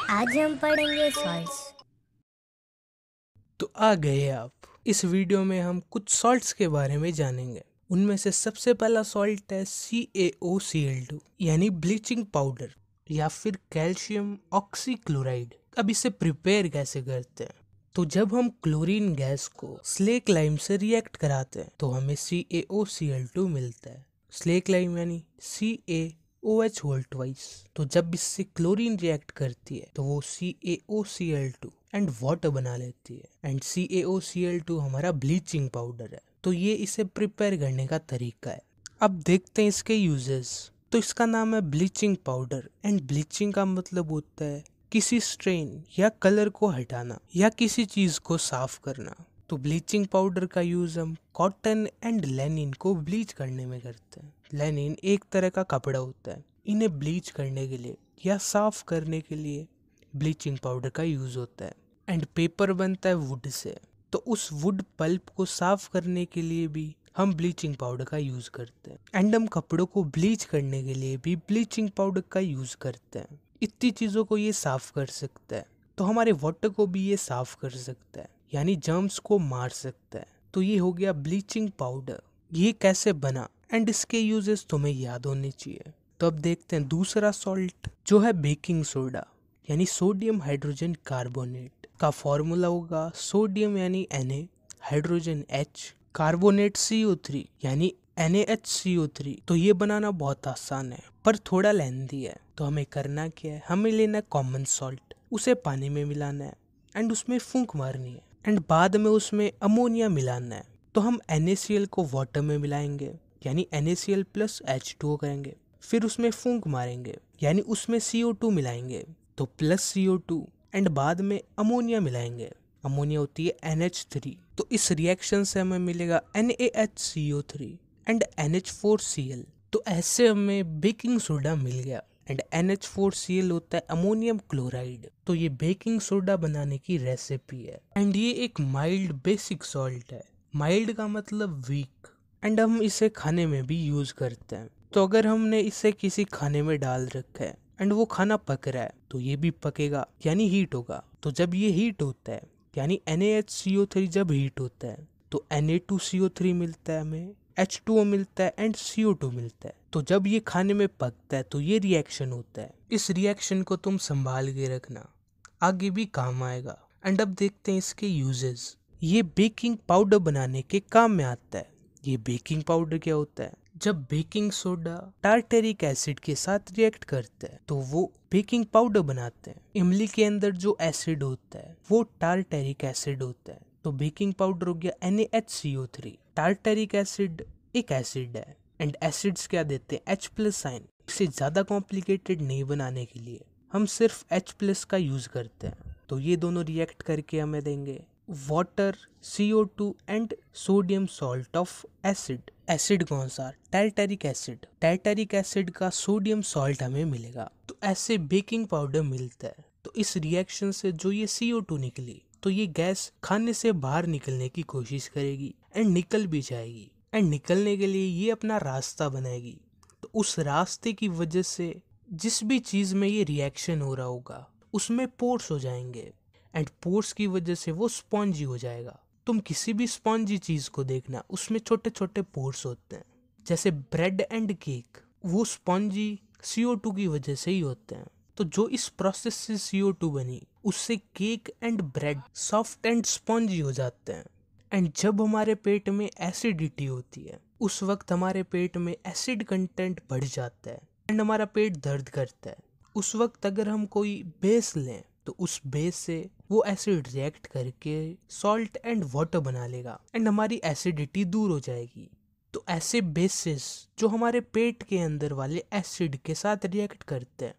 आज हम पढ़ेंगे सॉल्ट्स। तो आ गए आप। इस वीडियो में हम कुछ सॉल्ट्स के बारे में जानेंगे। उनमें से सबसे पहला सॉल्ट है CaOCl2 यानी ब्लीचिंग पाउडर या फिर कैल्शियम ऑक्सीक्लोराइड। अब इसे प्रिपेयर कैसे करते हैं? तो जब हम क्लोरीन गैस को स्लेक लाइम से रिएक्ट कराते हैं तो हमें CaOCl2 मिलता है। स्लेक लाइम यानी CaOH होल ट्वाइस। तो जब इससे क्लोरीन रिएक्ट करती है तो वो CaOCl2 एंड वाटर बना लेती है। एंड CaOCl2 हमारा ब्लीचिंग पाउडर है। तो ये इसे प्रिपेयर करने का तरीका है। अब देखते हैं इसके यूजेस। तो इसका नाम है ब्लीचिंग पाउडर एंड ब्लीचिंग का मतलब होता है किसी स्ट्रेन या कलर को हटाना या किसी चीज को साफ करना। तो ब्लीचिंग पाउडर का यूज हम कॉटन एंड लेनिन को ब्लीच करने में करते हैं। लेनिन एक तरह का कपड़ा होता है। इन्हें ब्लीच करने के लिए या साफ करने के लिए ब्लीचिंग पाउडर का यूज होता है। एंड पेपर बनता है वुड से। तो उस वुड पल्प को साफ करने के लिए भी हम ब्लीचिंग पाउडर का यूज करते हैं। एंड हम कपड़ों को ब्लीच करने के लिए भी ब्लीचिंग पाउडर का यूज करते हैं। इतनी चीजों को ये साफ कर सकता है। तो हमारे वाटर को भी ये साफ कर सकता है, यानी जर्म्स को मार सकता है। तो ये हो गया ब्लीचिंग पाउडर। ये कैसे बना एंड इसके यूजेस तुम्हें याद होने चाहिए। तो अब देखते हैं दूसरा सॉल्ट जो है बेकिंग सोडा यानी सोडियम हाइड्रोजन कार्बोनेट। का फॉर्मूला होगा सोडियम यानी Na, hydrogen H, carbonate CO3 यानी NaHCO3। तो ये बनाना बहुत आसान है पर थोड़ा लेंथी है। तो हमें करना क्या है, हमें लेना है कॉमन सॉल्ट, उसे पानी में मिलाना है एंड उसमें फूंक मारनी है एंड बाद में उसमें अमोनिया मिलाना है। तो हम NaCl को वाटर में मिलाएंगे यानी NaCl प्लस H2O करेंगे। फिर उसमें फूंक मारेंगे यानी उसमें CO2 मिलाएंगे तो प्लस CO2 एंड बाद में अमोनिया मिलाएंगे। अमोनिया होती है NH3। तो इस रिएक्शन से हमें मिलेगा NaHCO3 एंड NH4Cl। तो ऐसे हमें बेकिंग सोडा मिल गया एंड NH4Cl होता है अमोनियम क्लोराइड। तो ये बेकिंग सोडा बनाने की रेसिपी है एंड ये एक माइल्ड बेसिक सॉल्ट है। माइल्ड का मतलब वीक एंड हम इसे खाने में भी यूज करते हैं। तो अगर हमने इसे किसी खाने में डाल रखा है एंड वो खाना पक रहा है तो ये भी पकेगा यानी हीट होगा। तो जब ये हीट होता है यानी NaHCO3 जब हीट होता है तो Na2CO3 मिलता है, हमें H2O मिलता है एंड CO2 मिलता है। तो जब ये खाने में पकता है तो ये रिएक्शन होता है। इस रिएक्शन को तुम संभाल के रखना, आगे भी काम आएगा। एंड अब देखते हैं इसके यूजेस। ये बेकिंग पाउडर बनाने के काम में आता है। ये बेकिंग पाउडर क्या होता है, जब बेकिंग सोडा टार्टेरिक एसिड के साथ रिएक्ट करता है तो वो बेकिंग पाउडर बनाते हैं। इमली के अंदर जो एसिड होता है वो टार्टेरिक एसिड होता है। तो बेकिंग पाउडर हो गया NaHCO3। टार्टेरिक एसिड एक एसिड है एंड एसिड्स क्या देते हैं, H प्लस साइन। इसे ज्यादा कॉम्प्लिकेटेड नहीं बनाने के लिए हम सिर्फ H प्लस का यूज करते हैं। तो ये दोनों रिएक्ट करके हमें देंगे water, CO2 and sodium salt of acid. Acid कौन सा, टार्टेरिक एसिड। टार्टेरिक एसिड का सोडियम सॉल्ट हमें मिलेगा। तो ऐसे बेकिंग पाउडर मिलता है। तो इस रिएक्शन से जो ये CO2 निकली तो ये गैस खाने से बाहर निकलने की कोशिश करेगी एंड निकल भी जाएगी एंड निकलने के लिए ये अपना रास्ता बनाएगी। तो उस रास्ते की वजह से जिस भी चीज में ये रिएक्शन हो रहा होगा उसमें पोर्स हो जाएंगे एंड पोर्स की वजह से वो स्पॉन्जी हो जाएगा। तुम किसी भी स्पॉन्जी चीज को देखना, उसमें छोटे छोटे पोर्स होते हैं। जैसे ब्रेड एंड केक, वो स्पॉन्जी CO2 की वजह से ही होते हैं। तो जो इस प्रोसेस से CO2 बनी उससे cake and bread soft and spongy हो जाते हैं। एंड जब हमारे पेट में एसिडिटी होती है उस वक्त हमारे पेट में एसिड कंटेंट बढ़ जाता है एंड हमारा पेट दर्द करता है। उस वक्त अगर हम कोई बेस लें तो उस बेस से वो एसिड रिएक्ट करके सॉल्ट एंड वाटर बना लेगा एंड हमारी एसिडिटी दूर हो जाएगी। तो ऐसे बेसिस जो हमारे पेट के अंदर वाले एसिड के साथ रिएक्ट करते हैं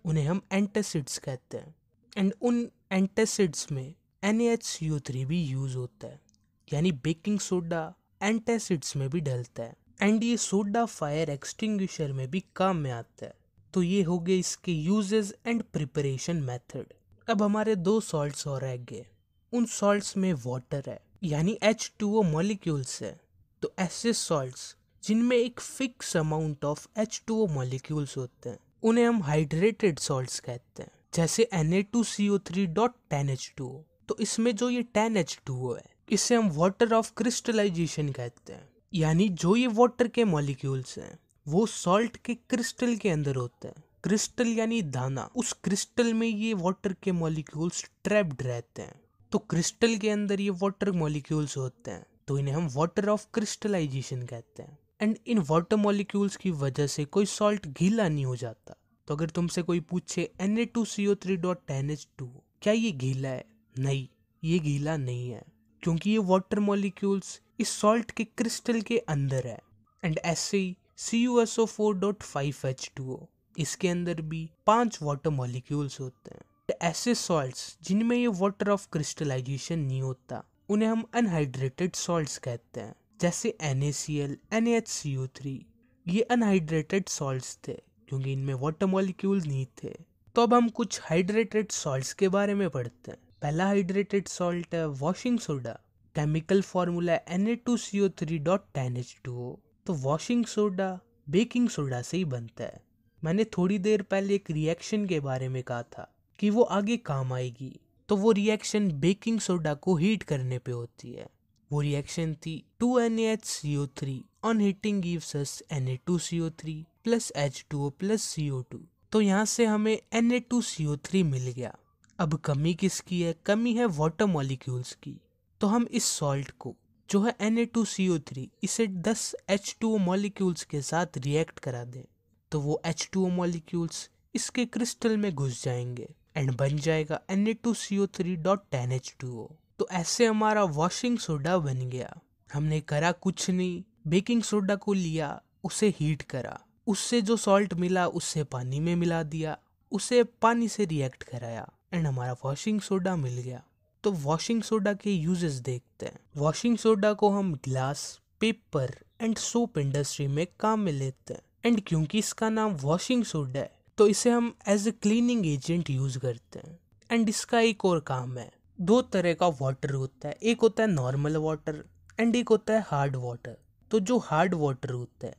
उन्हें हम एंटासिड्स कहते हैं। एंड उन एंटासिड्स में NaHCO3 भी यूज होता है यानी बेकिंग सोडा एंटासिड्स में भी डलता है एंड ये सोडा फायर एक्सटिंग्विशर में भी काम में आता है। तो ये हो गए इसके यूजेस एंड प्रिपरेशन मेथड। अब हमारे दो सॉल्ट्स और रह गए। उन सॉल्ट्स में वाटर है यानी H2O मॉलिक्यूल्स है। तो ऐसे सॉल्ट्स जिनमें एक fix amount of H2O molecules होते हैं उन्हें हम हाइड्रेटेड सॉल्ट्स कहते हैं। जैसे Na2CO3.10H2O। तो इसमें जो ये 10H2O है इसे हम वाटर ऑफ क्रिस्टलाइजेशन कहते हैं, यानी जो ये वाटर के मॉलिक्यूल्स हैं वो सॉल्ट के क्रिस्टल के अंदर होते हैं। क्रिस्टल यानी दाना, उस क्रिस्टल में ये वाटर के मॉलिक्यूल्स ट्रैप्ड रहते हैं। तो क्रिस्टल के अंदर ये वाटर मॉलिक्यूल्स होते हैं, तो इन्हें हम वाटर ऑफ क्रिस्टलाइजेशन कहते हैं। एंड इन वाटर मॉलिक्यूल्स की वजह से कोई सॉल्ट गीला नहीं हो जाता। तो अगर तुमसे कोई पूछे Na2CO3.10H2 क्या ये गीला है? नहीं, ये गीला नहीं है, क्योंकि ये वाटर मॉलिक्यूल्स इस सॉल्ट के क्रिस्टल के अंदर है। एंड ऐसे ही CuSO4.5H2O, इसके अंदर भी 5 वाटर मॉलिक्यूल्स होते हैं। ऐसे सॉल्ट्स जिनमें ये वाटर ऑफ क्रिस्टलाइजेशन नहीं होता उन्हें हम अनहाइड्रेटेड सॉल्ट्स कहते हैं, जैसे NaCl, NaHCO3। ये अनहाइड्रेटेड सॉल्ट्स थे क्योंकि इनमें वाटर मॉलिक्यूल नहीं थे। तो अब हम कुछ हाइड्रेटेड सॉल्ट्स के बारे में पढ़ते हैं। पहला हाइड्रेटेड सॉल्ट है वॉशिंग सोडा। केमिकल फॉर्मूला है Na2CO3.10H2O। तो वॉशिंग सोडा बेकिंग सोडा से ही बनता है। मैंने थोड़ी देर पहले एक रिएक्शन के बारे में कहा था कि वो आगे काम आएगी, तो वो रिएक्शन बेकिंग सोडा को हीट करने पे होती है। वो रिएक्शन थी 2NaHCO3 on heating gives us Na2CO3 plus H2O plus CO2। तो यहाँ से हमें Na2CO3 मिल गया। अब कमी किसकी है? कमी है वाटर मॉलिक्यूल्स की। तो हम इस सॉल्ट को जो है Na2CO3 इसे 10 H2O मॉलिक्यूल्स के साथ रिएक्ट करा दें, तो वो H2O मॉलिक्यूल्स इसके क्रिस्टल में घुस जाएंगे एंड बन जाएगा Na2CO3.10H2O। तो ऐसे हमारा वॉशिंग सोडा बन गया। हमने करा कुछ नहीं, बेकिंग सोडा को लिया, उसे हीट करा, उससे जो सॉल्ट मिला उससे पानी में मिला दिया, उसे पानी से रिएक्ट कराया एंड हमारा वॉशिंग सोडा मिल गया। तो वॉशिंग सोडा के यूजेस देखते हैं। वॉशिंग सोडा को हम glass, paper and soap industry में काम में लेते हैं। एंड क्योंकि इसका नाम वॉशिंग सोडा है तो इसे हम as a cleaning agent use करते हैं। एंड इसका एक और काम है, 2 तरह का वाटर होता है, एक होता है नॉर्मल वाटर एंड एक होता है हार्ड वाटर। तो जो हार्ड वाटर होता है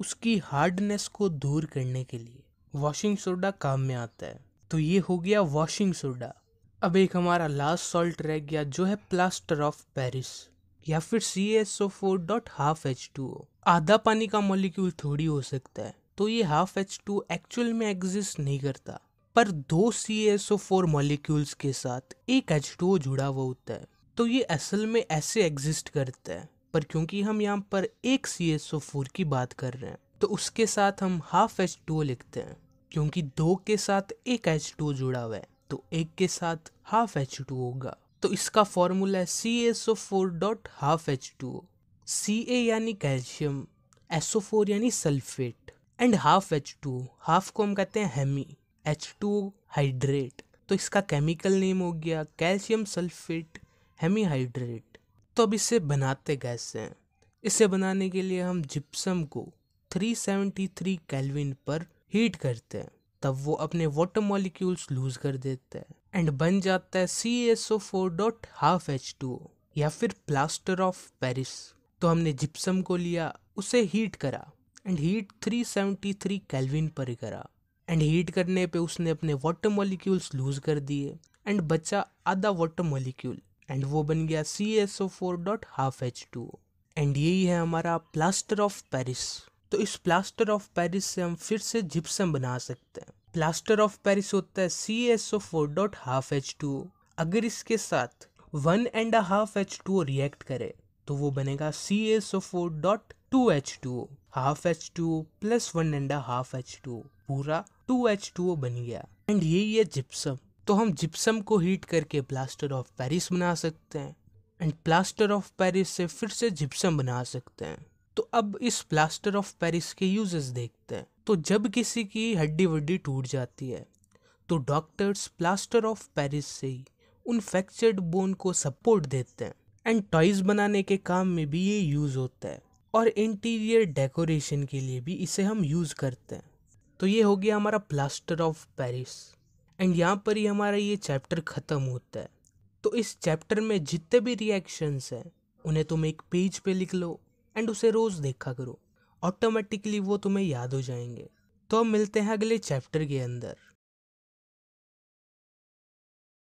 उसकी हार्डनेस को दूर करने के लिए वॉशिंग सोडा काम में आता है। तो ये हो गया वॉशिंग सोडा। अब एक हमारा लास्ट सॉल्ट रह गया जो है प्लास्टर ऑफ पेरिस या फिर CaSO4.5H2O। आधा पानी का मॉलिक्यूल थोड़ी हो सकता है, तो ये हाफ H2 एक्चुअल में एग्जिस्ट नहीं करता, पर 2 CaSO4 मॉलिक्यूल्स के साथ एक H2O जुड़ा हुआ होता है, तो ये असल में ऐसे एग्जिस्ट करता है। पर क्योंकि हम यहाँ पर एक CaSO4 की बात कर रहे हैं तो उसके साथ हम हाफ H2O लिखते हैं, क्योंकि 2 के साथ एक H2O जुड़ा हुआ है तो एक के साथ हाफ H2O होगा। तो इसका फॉर्मूला है CaSO4.5H2O। Ca यानी कैल्शियम, SO4 यानी sulphate and half H2O, half को हम कहते हैं हेमी, H2O हाइड्रेट। तो इसका केमिकल नेम हो गया कैल्शियम सल्फेट हेमी हाइड्रेट। तो अब इसे बनाते कैसे हैं? इसे बनाने के लिए हम जिप्सम को 373 केल्विन पर हीट करते हैं, तब वो अपने वाटर मॉलिक्यूल्स लूज कर देता है एंड बन जाता है CaSO4.5H2O या फिर प्लास्टर ऑफ पेरिस। तो हमने जिप्सम को लिया, उसे हीट करा एंड हीट 373 केल्विन पर करा एंड हीट करने पे उसने अपने वाटर मॉलिक्यूल्स लूज कर दिए एंड बचा आधा वाटर मॉलिक्यूल एंड वो बन गया CaSO4.5H2O। एंड यही है हमारा प्लास्टर ऑफ पेरिस। तो इस प्लास्टर ऑफ पेरिस से हम फिर से जिप्सम बना सकते हैं। प्लास्टर ऑफ पेरिस होता है CaSO4.5H2O। अगर इसके साथ 1.5 H2O रिएक्ट करे तो वो बनेगा CaSO4.2H2O। Half H2O plus 1.5 H2O, पूरा 2H2O बन गया एंड यही है जिप्सम। तो हम जिप्सम को हीट करके प्लास्टर ऑफ पेरिस बना सकते हैं एंड प्लास्टर ऑफ पेरिस से फिर से जिप्सम बना सकते हैं। तो अब इस प्लास्टर ऑफ पेरिस के यूजेस देखते हैं। तो जब किसी की हड्डी वड्डी टूट जाती है तो डॉक्टर्स प्लास्टर ऑफ पेरिस से ही उन फ्रैक्चर्ड बोन को सपोर्ट देते हैं एंड टॉयज बनाने के काम में भी ये यूज होता है और इंटीरियर डेकोरेशन के लिए भी इसे हम यूज करते हैं। तो ये हो गया हमारा प्लास्टर ऑफ पेरिस एंड यहाँ पर ही हमारा ये चैप्टर खत्म होता है। तो इस चैप्टर में जितने भी रिएक्शंस हैं उन्हें तुम एक पेज पे लिख लो एंड उसे रोज देखा करो, ऑटोमेटिकली वो तुम्हें याद हो जाएंगे। तो अब मिलते हैं अगले चैप्टर के अंदर।